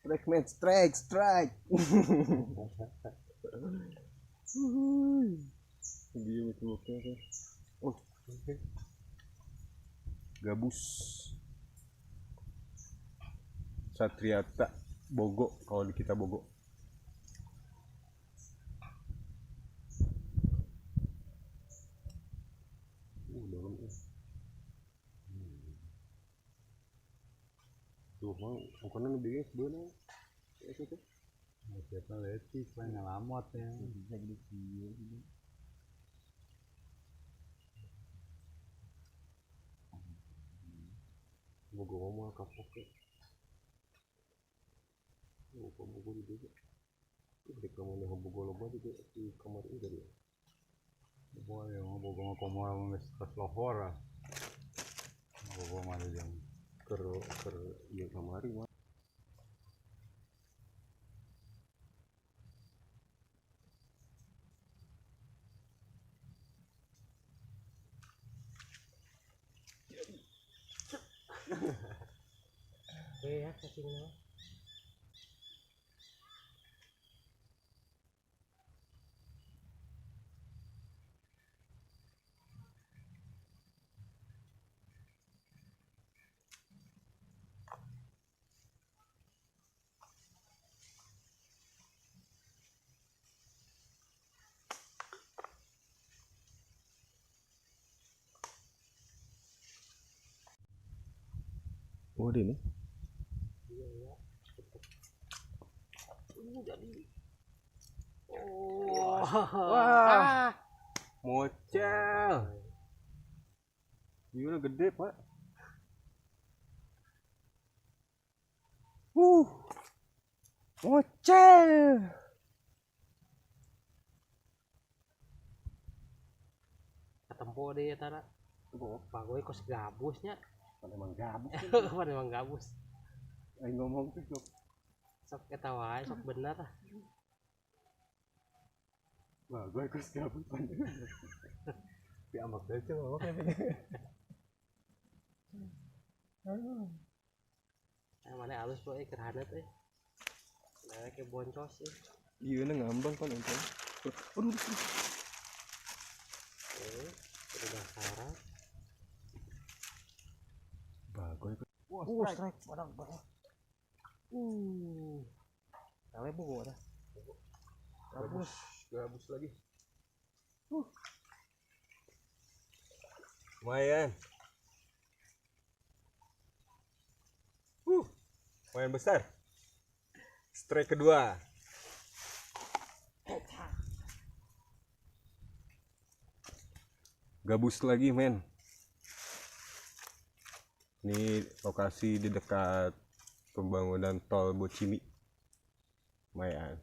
Strike man, strike. Gila tuh. Oh, gabus. Satriata Bogo kalau di kita Bogo. Dalam tuh mau bukan lebih sebenarnya itu tuh siapa leci paling ngalamot ya bisa gitu Bogo ngomong kapok ya Bogo di desa di kamar yang Bogo loba juga di kamar ini dari boy yang Bogo ngomong orang nges lohor ah Bogo mana yang ker iya kamari mah ya cacingnya oh ini iya ya jadi wah mocel gimana gede pak mocel ketempo deh tara pak gue kos gabusnya emang gabus kan emang gabus ayo ngomong tuh sok ketawa sok bener lah wah gue kos gabus diambak aja loh mana halus bro kerhanat nah kayak boncos sih iya ngambang kan itu aduh udah sarap bagus strike barang kale Bogo ada gabus lagi lumayan lumayan besar strike kedua gabus lagi men ini lokasi di dekat pembangunan tol Bocimi lumayan